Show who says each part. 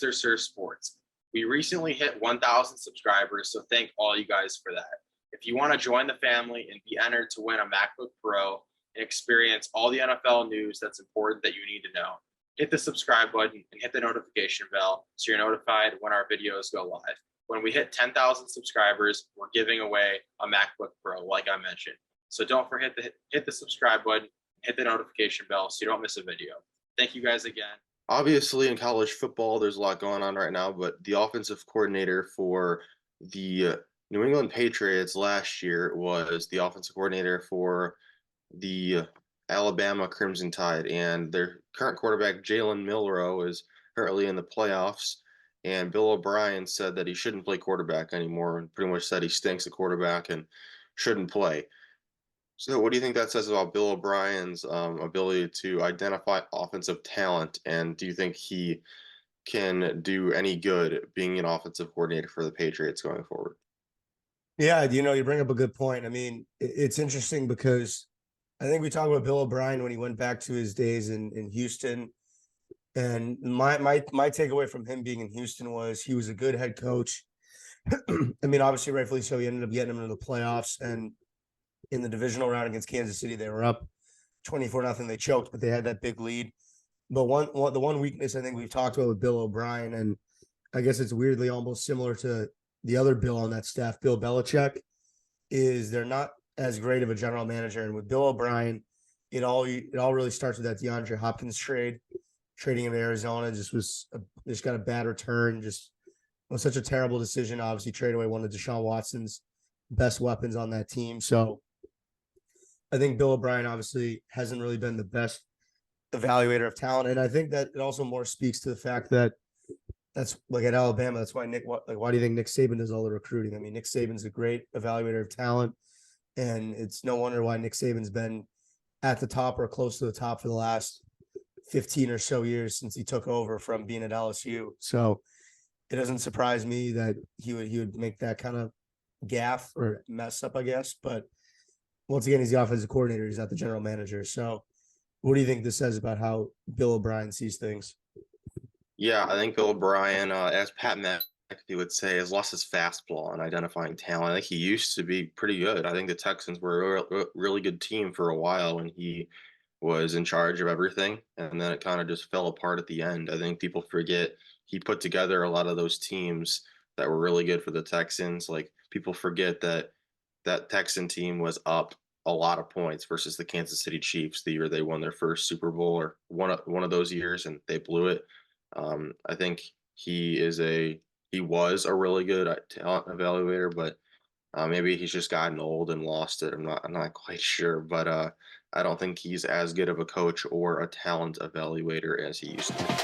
Speaker 1: Mr. Sir Sports. We recently hit 1,000 subscribers, so thank all you guys for that. If you want to join the family and be entered to win a MacBook Pro and experience all the NFL news that's important that you need to know, hit the subscribe button and hit the notification bell so you're notified when our videos go live. When we hit 10,000 subscribers, we're giving away a MacBook Pro, like I mentioned. So don't forget to hit the subscribe button, hit the notification bell so you don't miss a video. Thank you guys again.
Speaker 2: Obviously, in college football, there's a lot going on right now, but the offensive coordinator for the New England Patriots last year was the offensive coordinator for the Alabama Crimson Tide, and their current quarterback, Jalen Milroe, is currently in the playoffs, and Bill O'Brien said that he shouldn't play quarterback anymore and pretty much said he stinks at quarterback and shouldn't play. So what do you think that says about Bill O'Brien's ability to identify offensive talent, and do you think he can do any good being an offensive coordinator for the Patriots going forward?
Speaker 3: Yeah, you bring up a good point. I mean, it's interesting because I think we talked about Bill O'Brien when he went back to his days in Houston. And my takeaway from him being in Houston was he was a good head coach. I mean, obviously, rightfully so, he ended up getting him into the playoffs. And in the divisional round against Kansas City, they were up 24-0. They choked, but they had that big lead. But the one weakness I think we've talked about with Bill O'Brien, and I guess it's weirdly almost similar to the other Bill on that staff, Bill Belichick, is they're not as great of a general manager. And with Bill O'Brien, it all really starts with that DeAndre Hopkins trading him to Arizona. Just got a bad return. Just was such a terrible decision. Obviously, trade away one of Deshaun Watson's best weapons on that team. So I think Bill O'Brien obviously hasn't really been the best evaluator of talent. And I think that it also more speaks to the fact that that's like at Alabama. That's why why do you think Nick Saban does all the recruiting? I mean, Nick Saban's a great evaluator of talent, and it's no wonder why Nick Saban's been at the top or close to the top for the last 15 or so years since he took over from being at LSU. So it doesn't surprise me that he would make that kind of gaffe or mess up, I guess. But once again, he's the offensive coordinator. He's not the general manager. So what do you think this says about how Bill O'Brien sees things?
Speaker 2: Yeah, I think Bill O'Brien, as Pat McAfee would say, has lost his fastball in identifying talent. I think he used to be pretty good. I think the Texans were a really good team for a while when he was in charge of everything, and then it kind of just fell apart at the end. I think people forget he put together a lot of those teams that were really good for the Texans. Like, people forget that Texan team was up a lot of points versus the Kansas City Chiefs the year they won their first Super Bowl, or one of those years, and they blew it. I think he was a really good talent evaluator, but maybe he's just gotten old and lost it. I'm not quite sure, but I don't think he's as good of a coach or a talent evaluator as he used to be.